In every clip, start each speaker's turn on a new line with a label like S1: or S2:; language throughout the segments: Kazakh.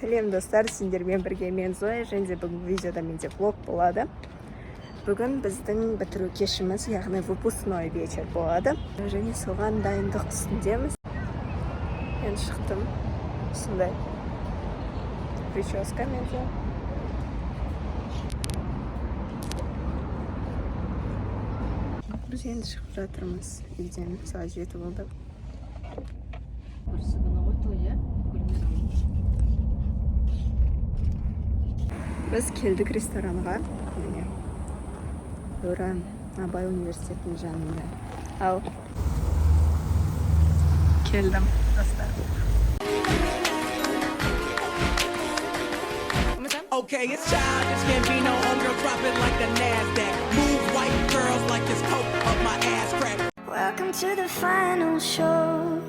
S1: Сәлем достар, сендермен бірге мен Зоя, және де бүгін видеода менде влог болады. Бүгін біздің бітіру кешіміз, яғни выпускной вечер болады. Және соған дайындық үстіндеміз. Мен шықтым, сондай прическа менде. Біз енді шығып жатырмыз үйден, сағат 7 болды. Біз келдік ресторанға. Өран Абай университетінің жанында. Ал. Келдім, достар.
S2: Okay, it's childish, can't be no homegirl, drop it like the NASDAQ. Move white girls like this coke up my ass crack.
S3: Welcome to the final show.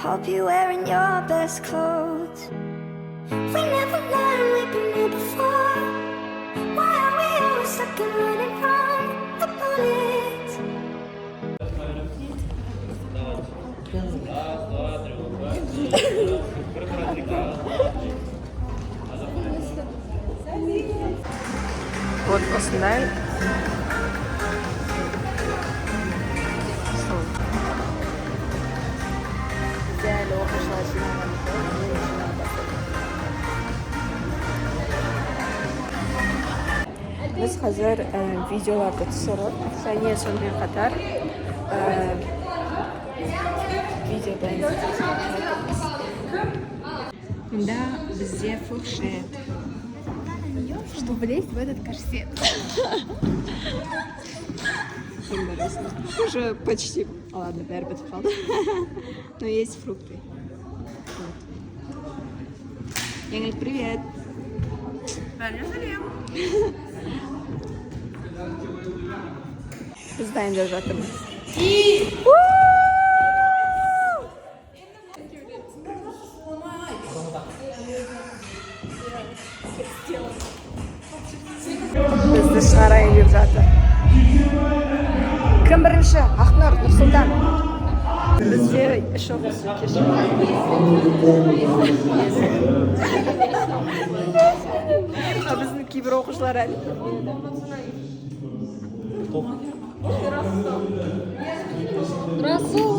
S3: Hope you're wearing your best clothes. We never learned we've been here before. Why are we always stuck and running from the bullets?
S1: Вот осындай. Дәл оқушылар жинаған біз қазір видеоларды түсіріп, және сонымен қатар видео дайындаймыз. Мында бізде фуршет. Что влезть в этот корсет? Уже почти. Ладно, бәрі бітіп қалды. Но есть фрукты. Еңіл, привет! Біз дайындап жатырмыз. Бізді шығарайын деп жатыр. Кім бірінші? Ақнұр, Нұрсұлтан. Бізде үш оқушы кешіміз. Біздің кейбір оқушылар әлі. Расул.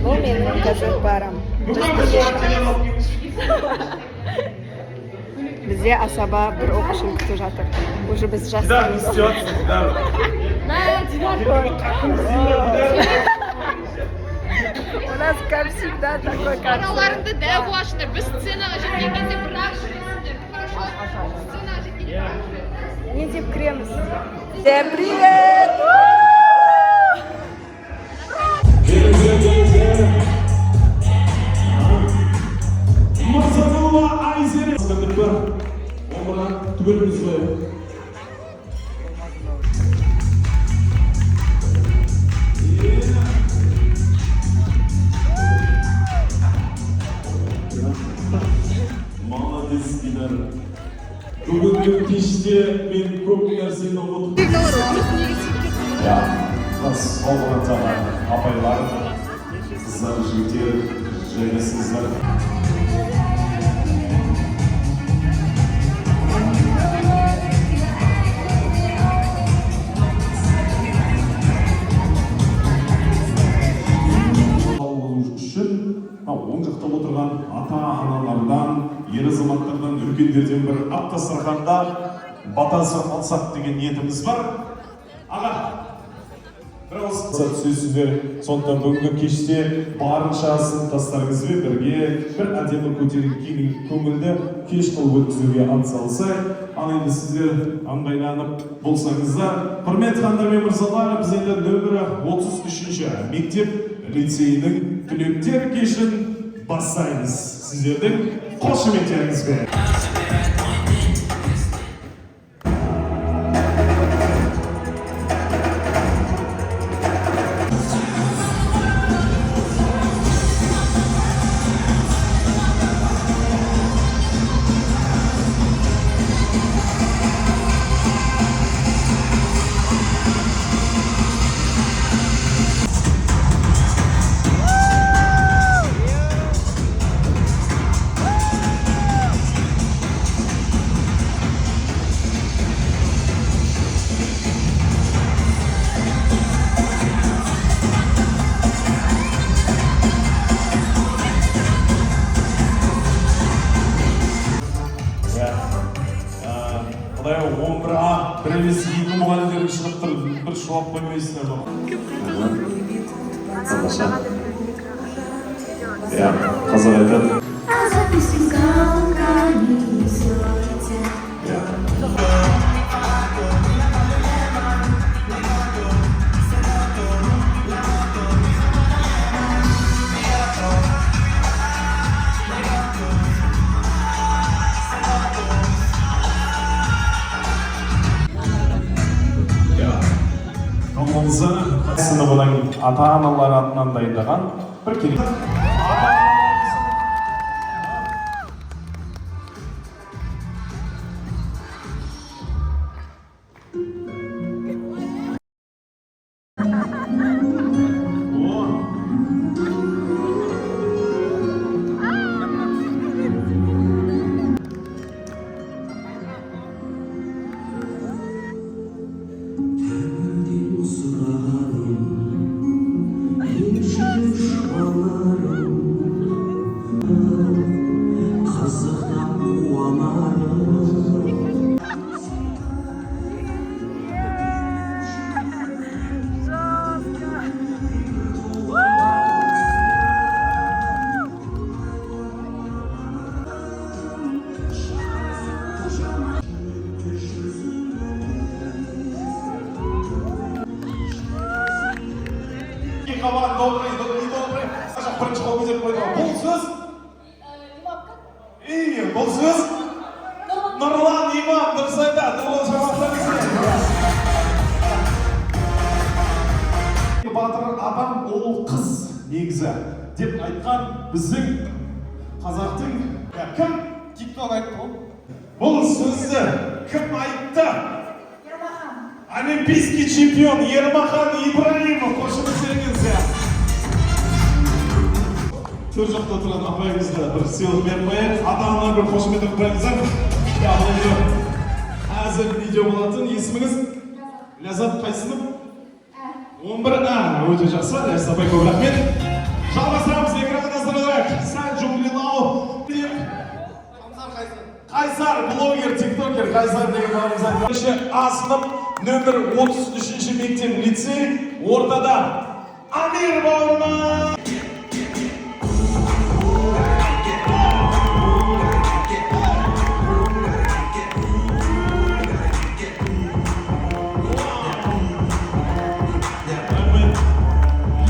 S1: Бұл менің қазір барам. Бізде асаба бір оқушын күтіп жатыр. Уже біз жастамыз. У нас, как всегда, такой концерт.
S4: Араларында дәу болашындар. Біз сценаға жеткен кезде бір-ақ жүресіңдер. Хорошо? Сценаға жеткен кезде.
S1: Не деп кіреміз? Всем привет!
S5: Мырзатулла Айзере. Омына түбеліміз бай. Молодец, Дидар. Бүгінгі кеште мен көп нәрсені ұмытып. Қыз болғандағы апайлар, қыздар, жігіттер, жайдасыңыздар. Оң жақта отырған ата-аналардан, ер азаматтардан, үлкендерден бір ақ дастарханда батасы алсақ деген ниетіміз бар. Аға, бір ауыз сөзсіздер, сондықтан бүгінгі кеште барынша сыныптастарыңызбен бірге бір әдемі көтеріңкі көңілді кеш қылып өткізуге атсалысайық. Ал енді сіздер ыңғайланып болсаңыздар, құрметті хандар мен мырзалар, біз енді нөмірі 33-ші мектеп лицейінің түлектер кешін бастаймыз. Сіздердің қошеметтеріңізбен. bir şuap koymaysınlar bak. Қазақша. Ya, қазақ айтады. Tomolza sınıfının ata-analar атынан дайындаған бір керек. Қабан, добрый. Бірінші қол көтеріп қойды. Бұл сөз? Бұл сөз? Нұрлан имам, дұрыс айтады. Нұрлан жауаптар батыр адам ол қыз негізі деп айтқан біздің қазақтың кім? Тикток айтты ғой. Бұл сөзді кім айтты? Олимпийский чемпион Ермахан Ибраимов. Қошеметтеңіз. Төр жақта тұрған апайымызға бір сыйлық беріп қояйық. Ата-аналар бір қошеметтеп қояйық. Әзір видео болатын. Есіміңіз? Ләззат қай сынып? 11. Өте жақсы. Ләззат апай көп рахмет. Жалғастырамыз. Экранға назар сәл жұмылау. Қайсар, блогер, тиктокер, Қайсар деген бауырымыз. А сынып нөмір 33-ші мектеп лицей, ортада Амир бауырымыз.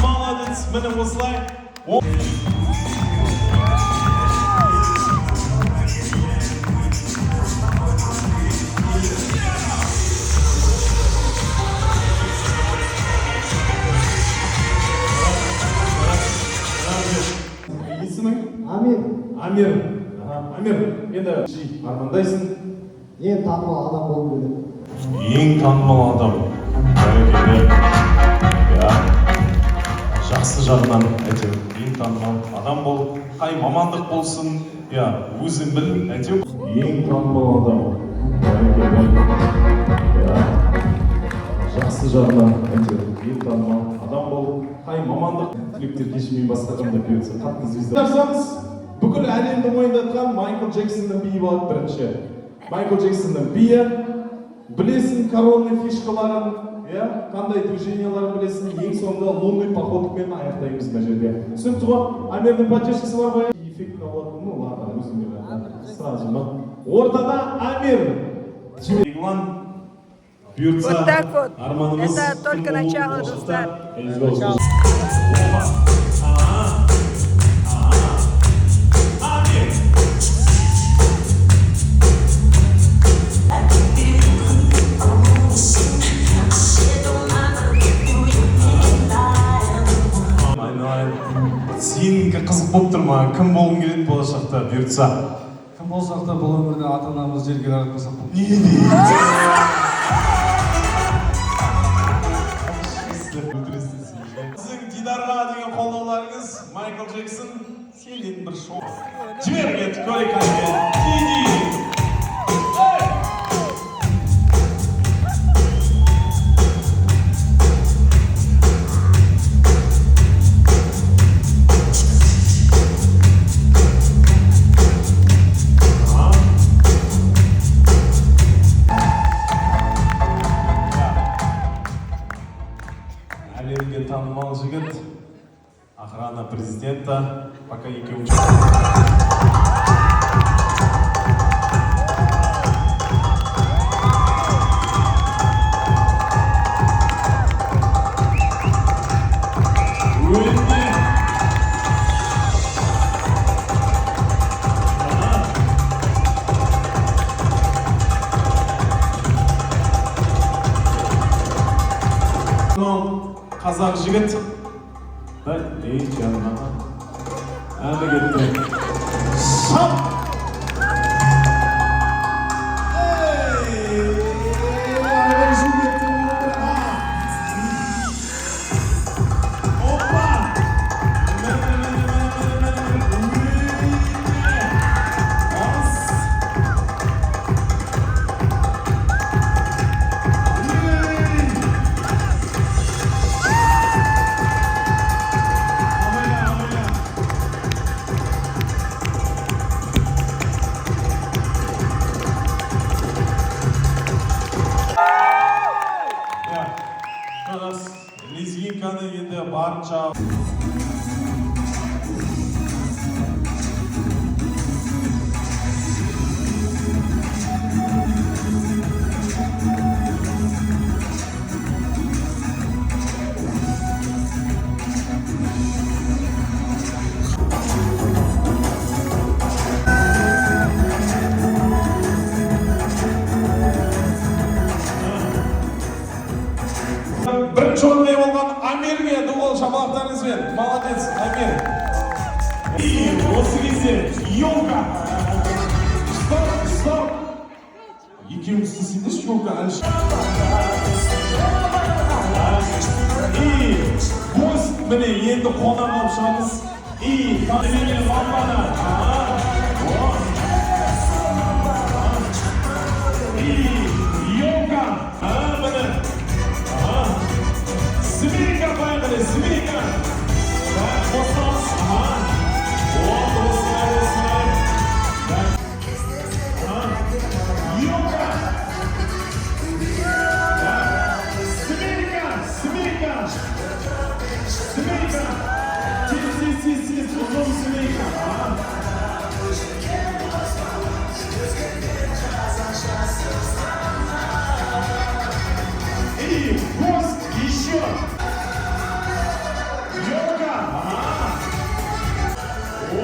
S5: Молодец, міне осылай. Амир, енді армандайсың?
S6: Ең танымал адам болу керек.
S5: Ең танымал адам. Жақсы жағынан әйтеуір ең танымал адам бол. Қай мамандық болсын, өзің біл, әйтеуір. Ең танымал адам. Жақсы жағынан әйтеуір ең танымал адам бол. Қай мамандық түлектер кешімен бастағанда берсе қатты звезда. Бүкіл әлемді мойындатқан Майкл Джексонның биі болады бірінші. Майкл Джексонның биі, білесің коронный фишкаларын, қандай движенияларын білесің, ең соңында лунный походкамен аяқтаймыз мына жерде. Түсінікті ғой, Амирдің поддержкасы бар ғой? Эффектно болады, ладно, өзіңе сразу ма. Ортада Амир. Игван, бұйыртса, арманымыз.
S1: Это только начало, достар.
S5: Сенікі қызық болып тұр ма? Кім болғың келеді болашақта бұйыртса?
S6: Кім болсақ та бұл өмірде ата-анамыз жерге жаратпасақ болды.
S5: Не дейді? Сіздің Дидарға деген қолдауларыңыз Майкл Джексон сенен бір шоу. Жіберген көрейік әнге. әлемге танымал жігіт, охрана президента, пока екеуміз. Қазақ жігіт бір жанына әлі кетті. Шап! Лезгинканы енді барынша бірінші орындай болған Амирге дуғол шапалақтарыңызбен. Молодец, Амир. Осы кезде елка. Стоп. Екеуміз сіздіңіз елка әлші. Гость міне енді қонағым шығамыз. Танымені ламбана. Елка. Міне. Свинка, поехали, свинка! Так, Космос, ага. Вот, высылай. Так. Йога! Так. Свинка! Сиди, узлом свинка. Ага. И гость еще! Йога! Ага! О,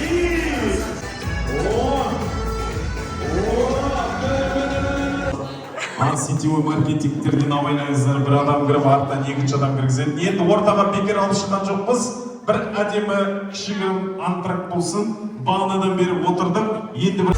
S5: и... Сетевой маркетингтерден абайлаңыздар, бір адам кіріп артынан екінші адам кіргізеді. Енді ортаға бекер алып шыққан жоқпыз. Бір әдемі кішігірім антракт болсын. Бағанадан беріп отырдық. Енді бір...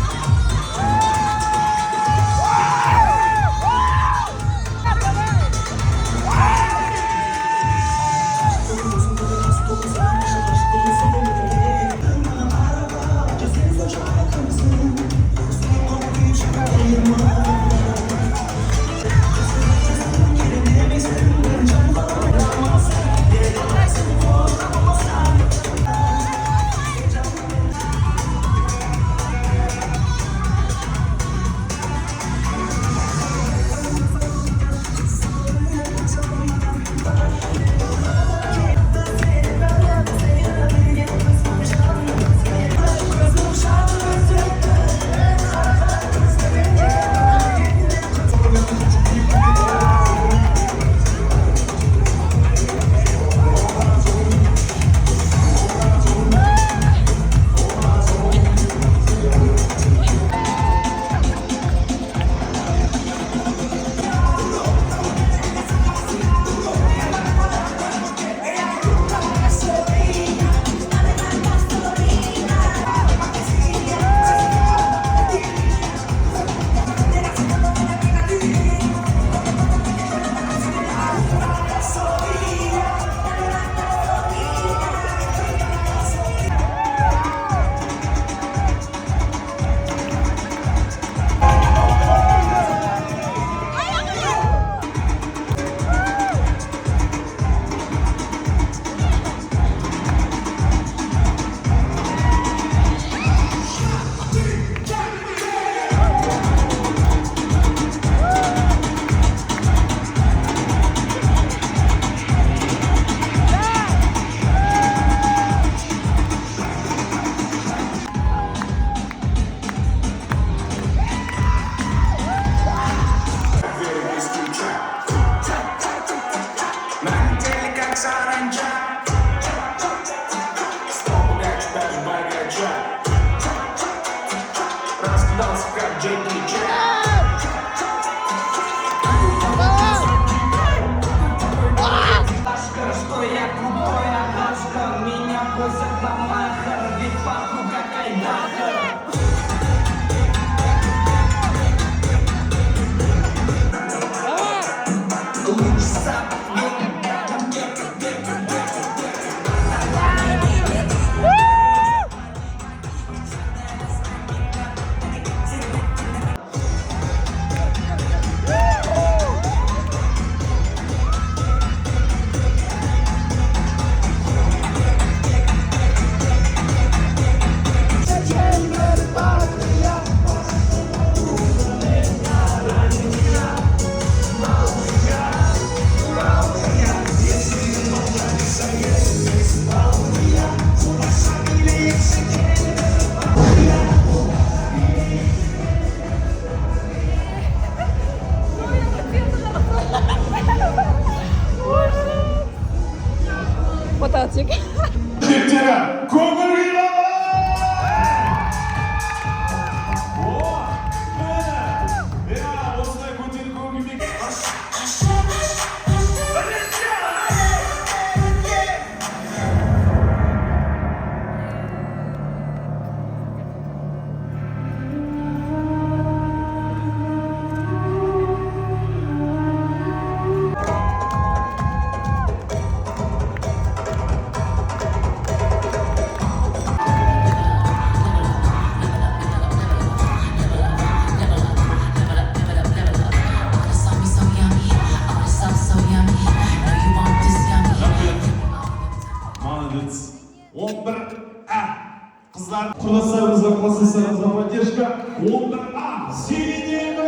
S5: Армысыздар. Құрдастарымызға классистарымызға поддержка. 11А. Сенемін.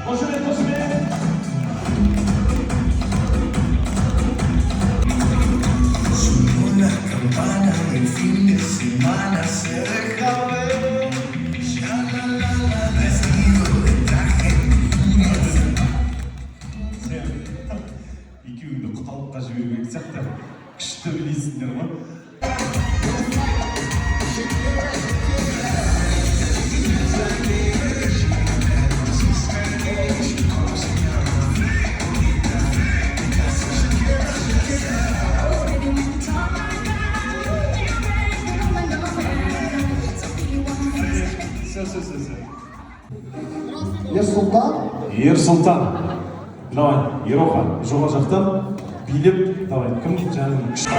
S5: Қошемет, қошемет.
S7: Una campana del fin de semana se deja ver. Ya la vestido de traje.
S5: Екеуіңді құталыққа жібермек сияқты күшті білесіңдер ма?
S6: Ерсұлтан. Давай, Ероха, жоға жақтан билеп, давай, кім жаңағы күшті.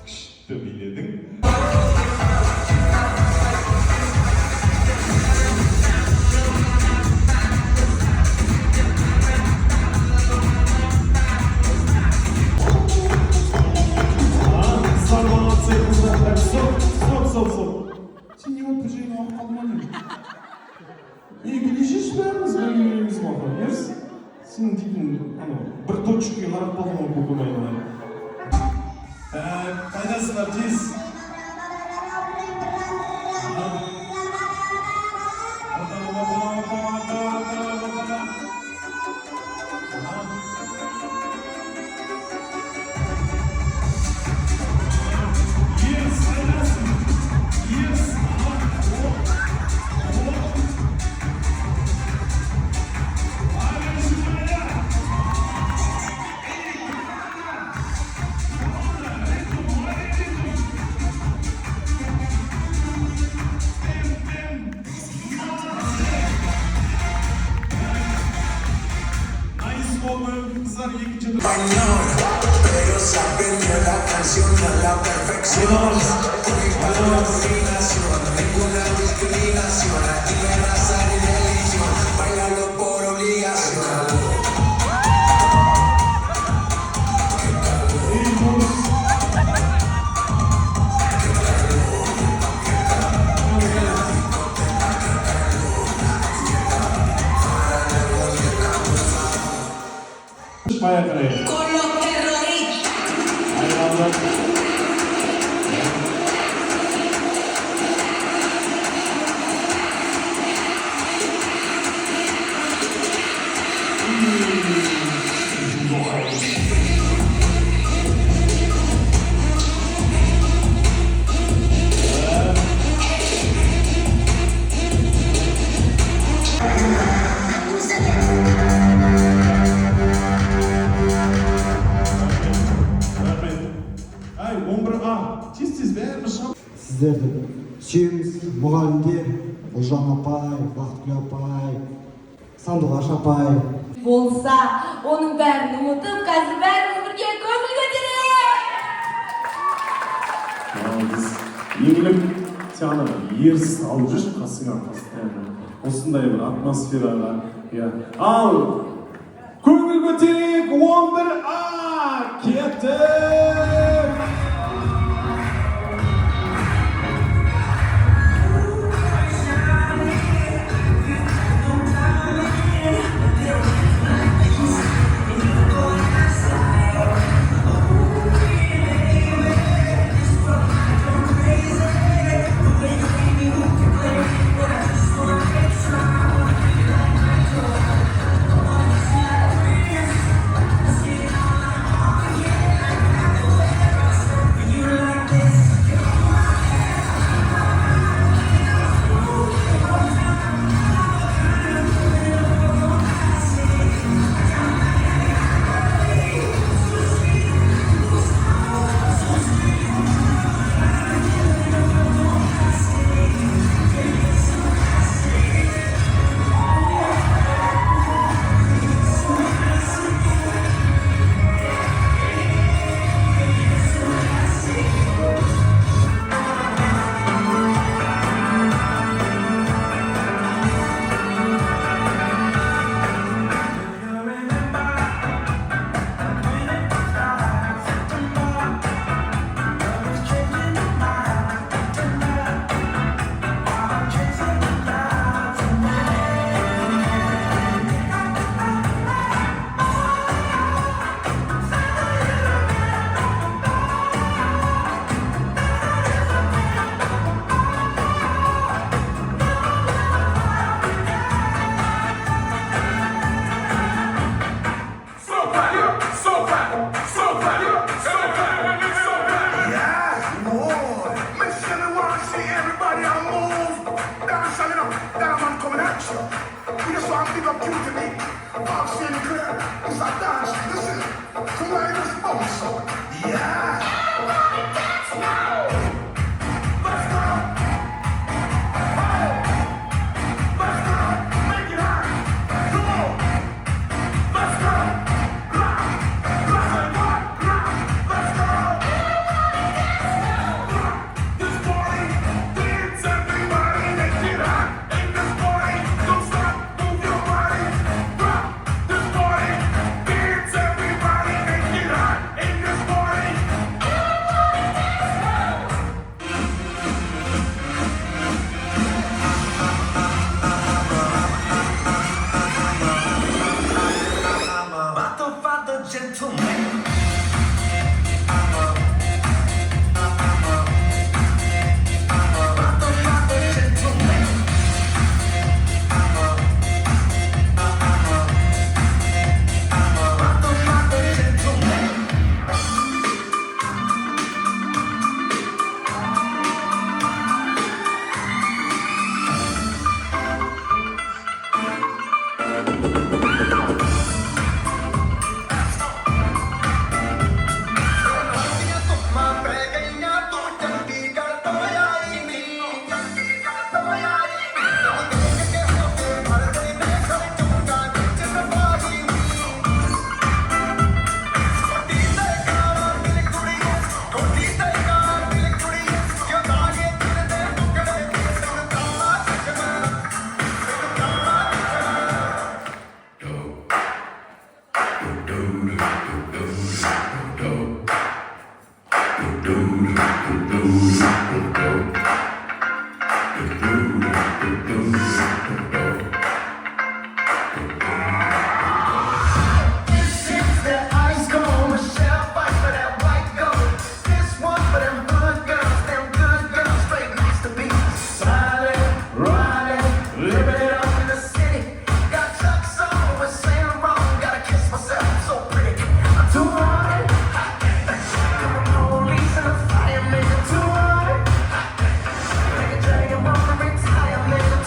S5: Күшті биледің. Стоп. Сен не болып жүрген алып қалмадың? Билешеш бәріміз білгеніміз болған, ес? Сен дейтін, бір точкаға қарап қалдың ғой көкем айналайын. Қайдасыңдар тез?
S7: Pero se aprendió la canción a la perfección. Ninguna discriminación. Aquí no hay raza ni religión. Bailalo por obligación.
S5: Vaya creer.
S7: Con los terroristas.
S5: Ahí vamos. Ай, 11А. Тез бәріміз шығып.
S8: Сіздерді сүйеміз, мұғалімдер, Ұлжан апай, Бақытгүл апай, Сандуғаш апай.
S9: Болса, оның бәрін ұмытып, қазір бәріміз бірге көңіл көтерейік!
S5: Біз еңлік сені ерсіз алып жүр қасыңа постоянно. Осындай бір атмосфераға. Ал көңіл көтерейік 11А кеттік!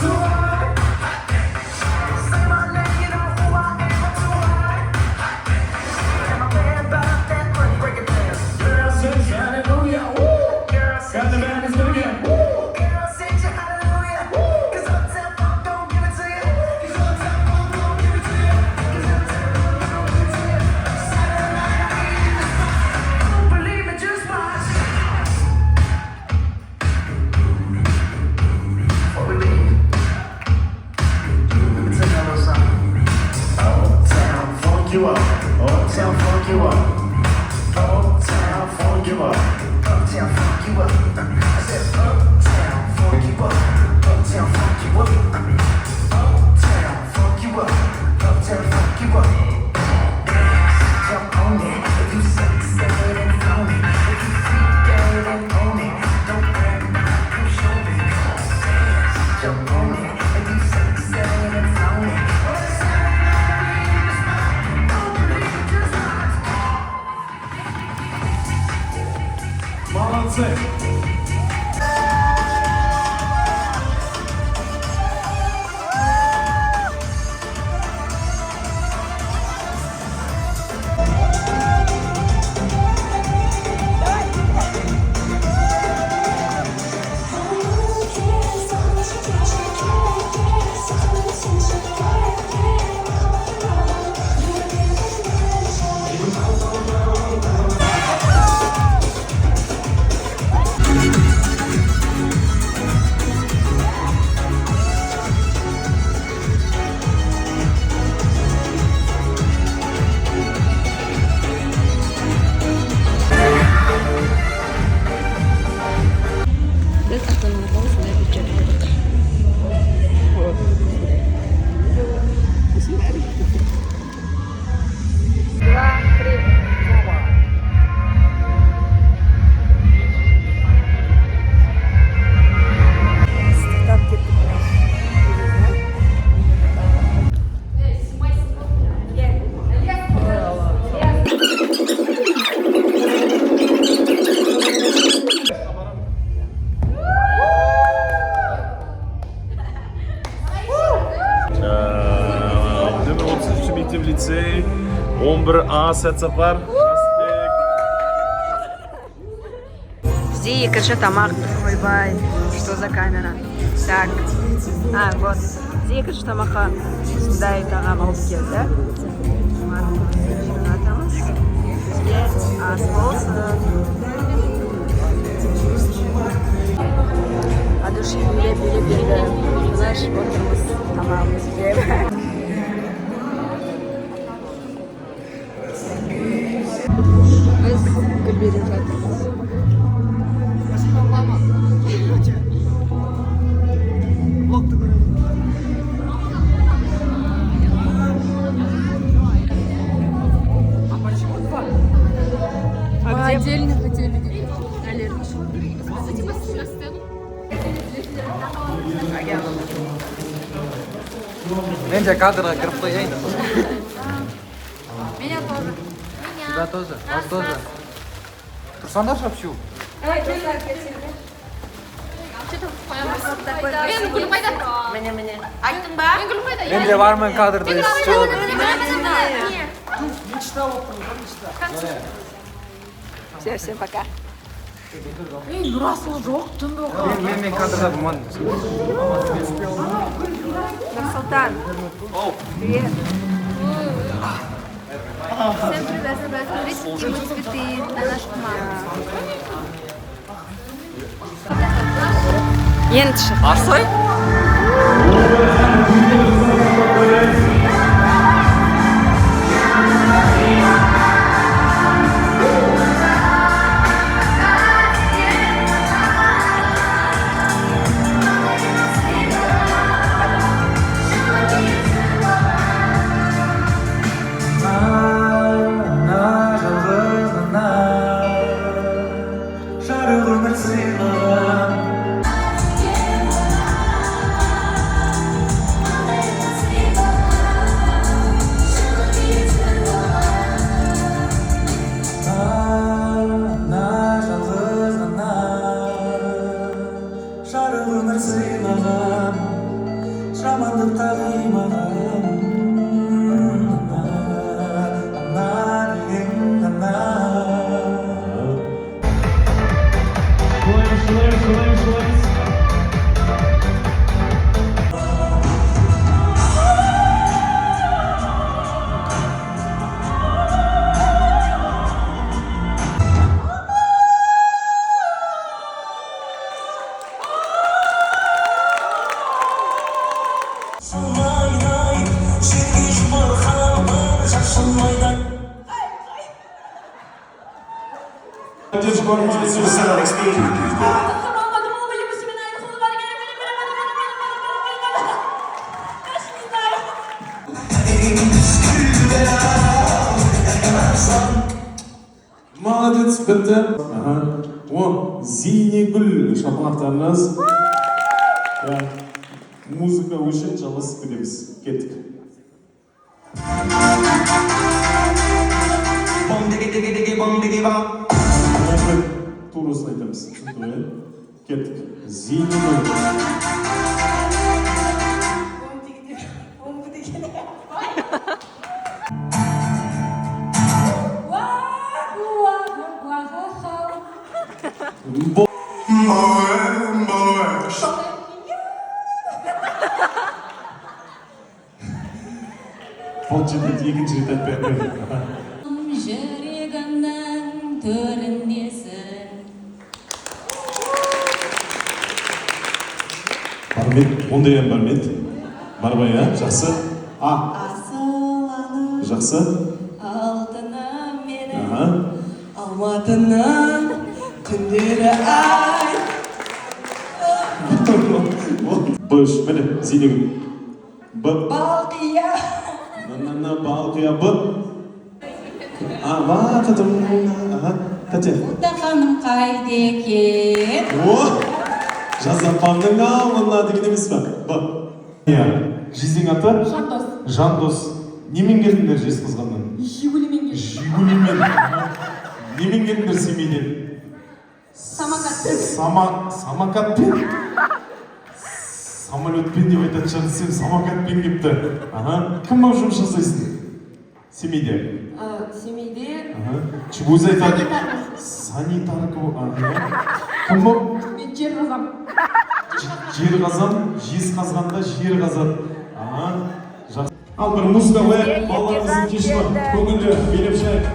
S7: Too hard.
S5: лицей, 11А сәтсапар.
S1: Бізде екінші тамақ. Ойбай, что за камера? Так, вот. Бізде екінші тамаққа сондай тағам алып келді. Атамыз. Бізге ас болсын. Одушевле берді. Знаешь, отырмыз тамағымыз жеп. Біз гүл беріп жатырмыз.
S4: Отдельно хотели. Наверное. Спасибо на сцену.
S6: Мен де кадрға кіріп қояйын.
S4: Меня тоже.
S6: Тебя тоже? Вас тоже? Тұрсаңдар шапшу.
S4: Мен гүл қайда?
S9: Міне. Айттың ба?
S4: Мен гүл қайда?
S6: Мен де бармын кадрда шығып.
S1: Все, всем пока.
S6: Мен кадрда болмадым.
S1: Нұрсұлтан. Привет.
S4: Всем привет, ребят. Смотрите, какие мы цветы на наш маму.
S1: Енді шық. Арсой?
S5: Молодец, бітті. О, Зейнегүл шапалақтарыңыз. Музыка үшін жалғасып кетеміз. Кеттік. Турасын айтамыз. Кеттік. Зейнегүл. Бұл жерде екінші рет айтпай
S9: Жүрегімнің төріндесің.
S5: Бармет, ондай ән бармет. Барбай, жақсы.
S9: Асыланы
S5: Жақсы.
S9: алтыным менің. Алматының күндері ай.
S5: Бұш, міне, Зейнегүл.
S9: Балқия.
S5: Балқия бұ. Вақытым. Тәте.
S9: Ұтақаным қайда екен?
S5: Жазапамның ауылына деген емес па? Жизнің аты?
S9: Жандос.
S5: Жандос. Немен келдіңдер жез қызғаннан?
S9: Жигулимен келдім.
S5: Жигулимен. Немен келдіңдер семейден?
S9: Самокатпен.
S5: Самокатпен? Самолетпен деп айтатын шығар, сен самокатпен кепті. Кім болып жұмыс жасайсың? Семейде.
S9: Семейде.
S5: Өзі айтады. Санитарка. Кім бұл?
S9: Мен жер қазам.
S5: Жер қазам, жез қазғанда жер қазады. Ал бір музыка қояйық, балаларымыздың кеші көңілді билеп жайық.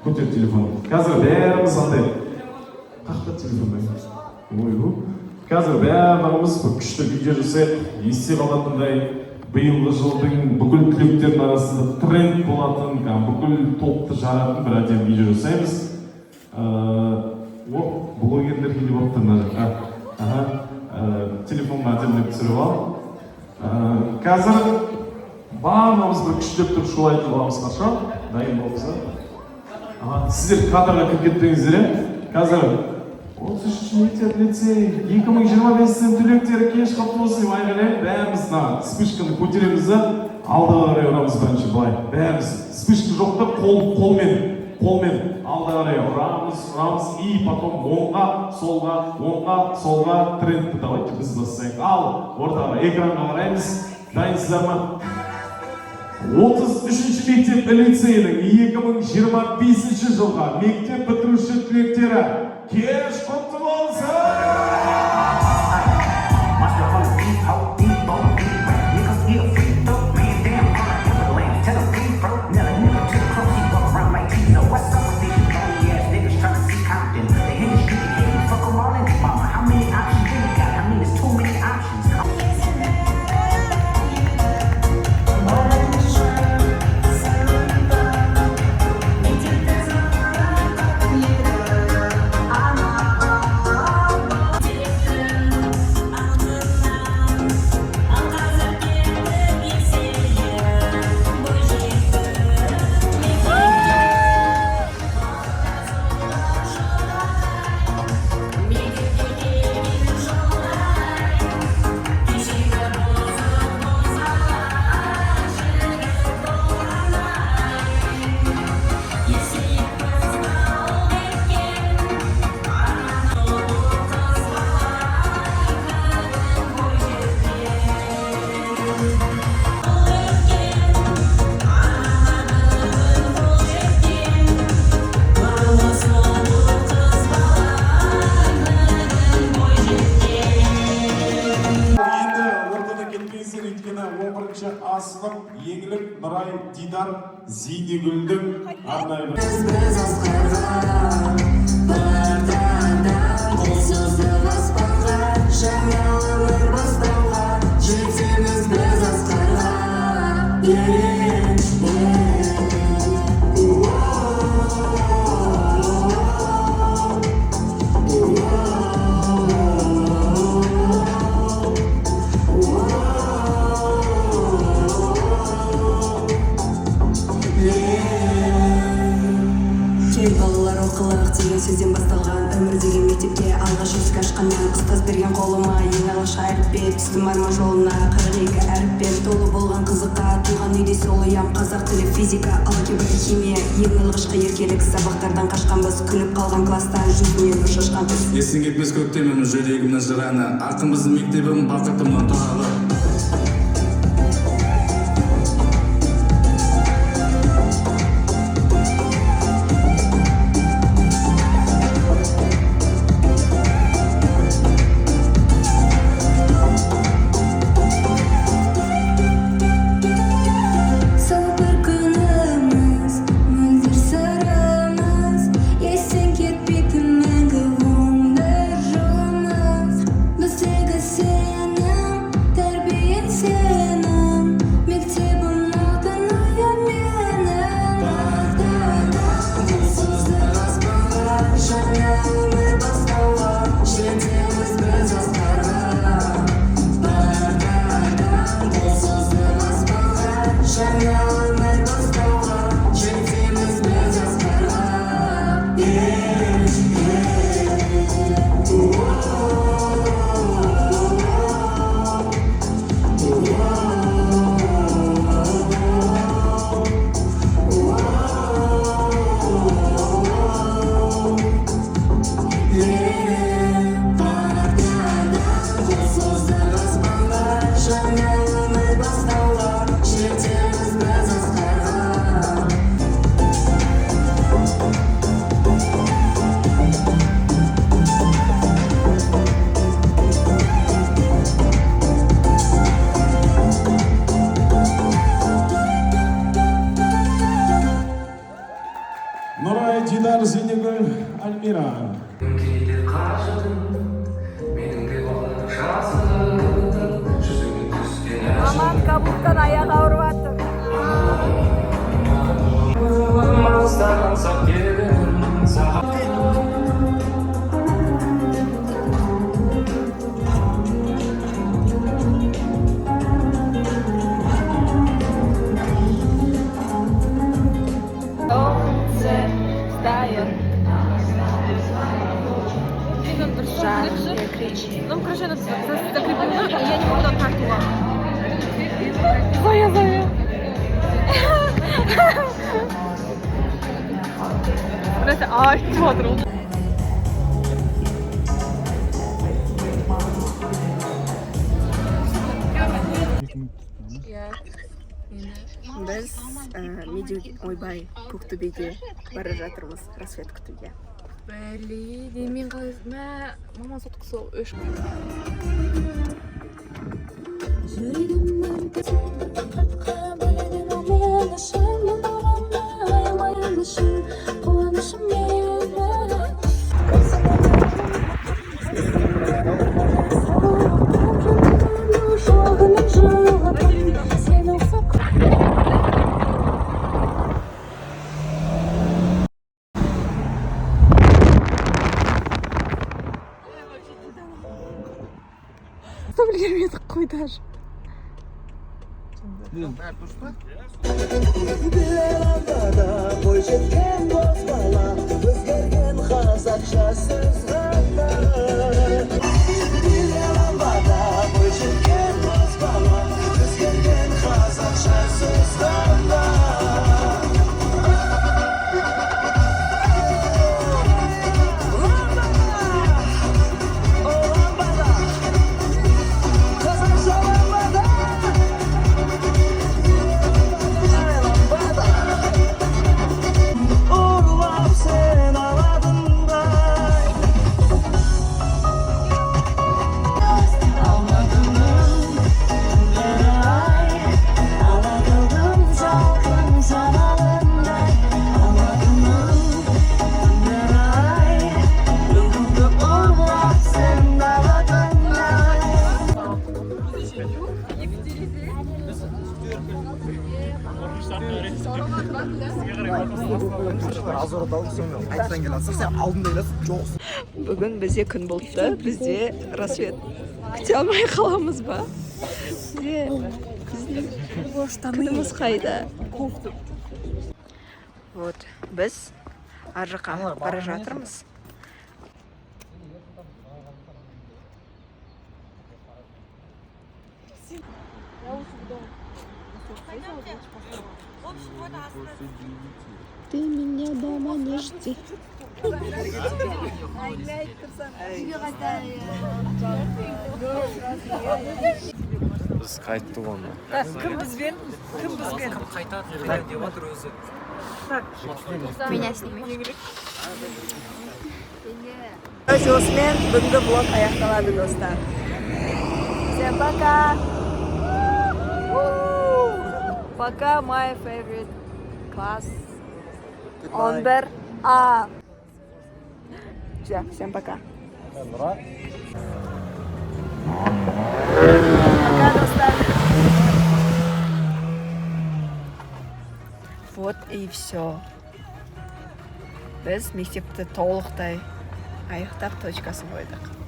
S5: Көтер телефон. Қазір бәріміз андай. Қақта телефон. Қазір бәріміз күшті видео жасайық. Есте қалатындай биылғы жылдың бүкіл түлектердің арасында тренд болатын, бүкіл топты жаратын бір әдем видео жасаймыз. Блогерлер келіп отыр мына жаққа. Телефонға әдемілеп түсіріп ал. Қазір барлығымыз бір күштеп тұрып шулайтын боламыз қашан. Дайын болыңыздар. Сіздер кадрға кіріп кеттіңіздер, қазір 33-ші мектеп лицей 2025-тің түлектері кеш құтты болсын деп айғайлайық. Бәріміз вспышканы көтереміз да алдыға қарай ұрамыз бірінші былай. Бәріміз вспышка жоқта қолмен алдыға қарай ұрамыз и потом оңға, солға трендті давайте біз бастайық. Ал ортаға экранға қараймыз. Дайынсыздар ма? 33-ші мектеп лицейінің 2025 жылға мектеп бітіруші түлектері кеш құтты болсын! Асылып, еңіліп, Нұрай, Дидар, Зейнегүлдің арнайы бір...
S3: Біз асқарға, бардан қолсызды аспанға, жаңа өмір бастауға, жетеміз біз асқарға.
S10: Балалар оқылық деген сөзден басталған өмір деген мектепке алғаш есік ашқаннан ұстаз берген қолыма ең шайырып бет түстім арма жолына 42 әріппен толы болған қызыққа туған үйде сол ұям қазақ тілі физика алгебра химия ең алғашқы еркелік сабақтардан қашқанбыз күліп қалған класстан жүзінен нұр шашқан қыз
S6: Есің кетпес көктемім жүрегімнің жыраны ақынбыздың мектебім бақытымнан тұрады
S5: Нұрай, Дидар, Зейнегүл, Альмира.
S1: Мамам кабуктан аяқ ауырып жатыр.
S4: Ну, короче, она закреплена, и я не могу там карту. Зоя. Это смотрю.
S1: Біз медеуге, ойбай, Көктөбеге бара жатырмыз рассвет күтуге.
S4: Блин, мен қалай... Мама соткысы ол өш.
S1: Білгермедік қой даже. Бүгін бізде күн болыпты, бізде рассвет күте алмай қаламыз ба? Бізде күніміз қайда? Вот, біз ар жаққа бара жатырмыз. Ты меня дома не жди.
S11: Біз қайттық оны.
S1: Кім бізбен?
S4: Меня сними.
S1: Осымен бүгінгі влог аяқталады достар. Всем пока. Пока, my favorite class. 11А. Всем пока. Пока, достар. Вот и все. Біз мектепті толықтай аяқтап точкасын қойдық.